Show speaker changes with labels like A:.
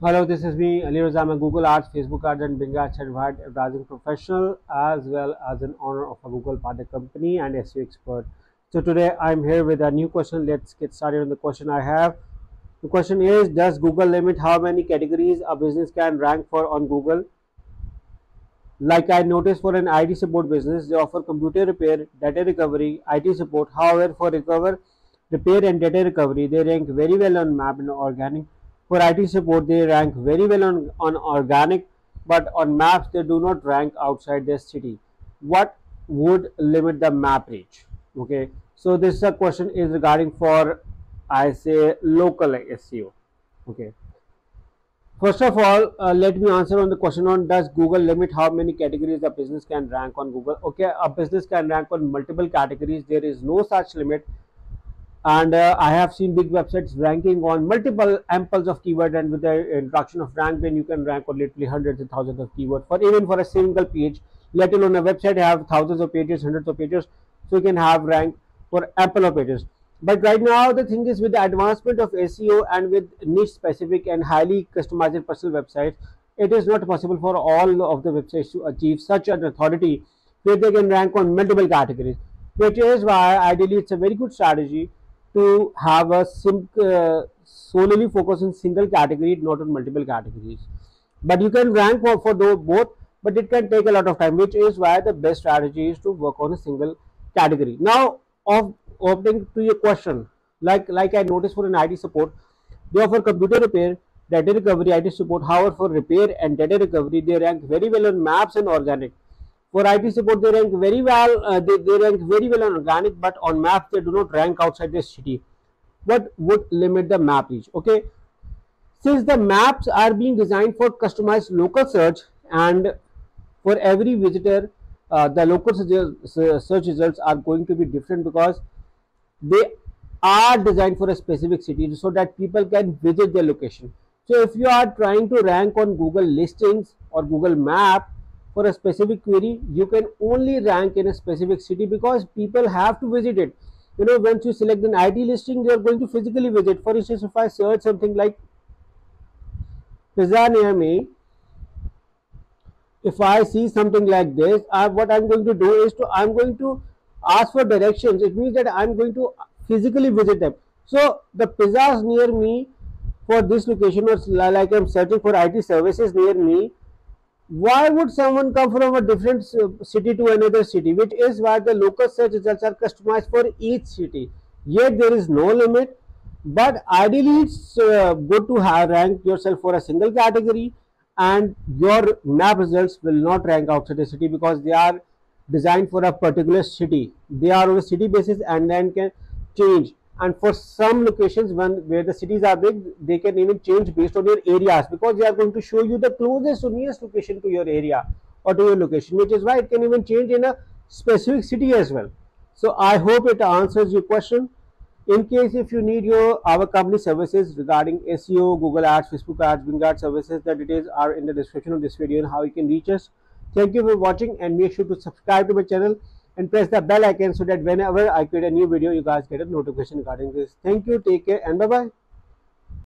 A: Hello, this is me, ALIRAZAMARKETING. I'm a Google Ads, Facebook Ads, and Bing Ads certified advertising professional, as well as an owner of a Google partner company and SEO expert. So today I'm here with a new question. Let's get started on the question I have. The question is, does Google limit how many categories a business can rank for on Google? Like I noticed for an IT support business, they offer computer repair, data recovery, IT support. However, for repair and data recovery, they rank very well on map and organic. For IT support, they rank very well on organic, but on maps, they do not rank outside their city. What would limit the map reach? Okay, so this question is regarding for, I say, local SEO. Okay. First of all, let me answer on the question on, does Google limit how many categories a business can rank on Google? Okay, a business can rank on multiple categories. There is no such limit. And I have seen big websites ranking on multiple amples of keyword, and with the introduction of rank, then you can rank on literally hundreds and thousands of keywords for even for a single page, let alone a website have thousands of pages, hundreds of pages, so you can have rank for ample of pages. But right now the thing is, with the advancement of SEO and with niche specific and highly customized personal websites, it is not possible for all of the websites to achieve such an authority where they can rank on multiple categories, which is why ideally it's a very good strategy to have a solely focus on single category, not on multiple categories. But you can rank for both, but it can take a lot of time, which is why the best strategy is to work on a single category. Now, of opening to your question, like I noticed for an IT support, they offer computer repair, data recovery, IT support. However, for repair and data recovery, they rank very well on maps and organic. For IT support, they rank very well. They rank very well on organic, but on maps they do not rank outside the city. What would limit the map reach? Okay, since the maps are being designed for customized local search, and for every visitor, the local search results are going to be different because they are designed for a specific city so that people can visit their location. So if you are trying to rank on Google listings or Google map for a specific query, you can only rank in a specific city because people have to visit it. Once you select an IT listing, you are going to physically visit. For instance, if I search something like pizza near me, if I see something like this, what I'm going to do is I'm going to ask for directions. It means that I'm going to physically visit them. So the pizzas near me for this location, or like I'm searching for IT services near me, why would someone come from a different city to another city? Which is why the local search results are customized for each city. Yet there is no limit, but ideally it's good to have rank yourself for a single category, and your map results will not rank outside the city because they are designed for a particular city. They are on a city basis and then can change. And for some locations where the cities are big, they can even change based on your areas, because they are going to show you the closest or nearest location to your area or to your location, which is why it can even change in a specific city as well. So I hope it answers your question. In case if you need our company services regarding SEO, Google Ads, Facebook Ads, Bing Ads services, the details are in the description of this video and how you can reach us. Thank you for watching, and make sure to subscribe to my channel and press the bell icon so that whenever I create a new video, you guys get a notification regarding this. Thank you, take care, and bye bye.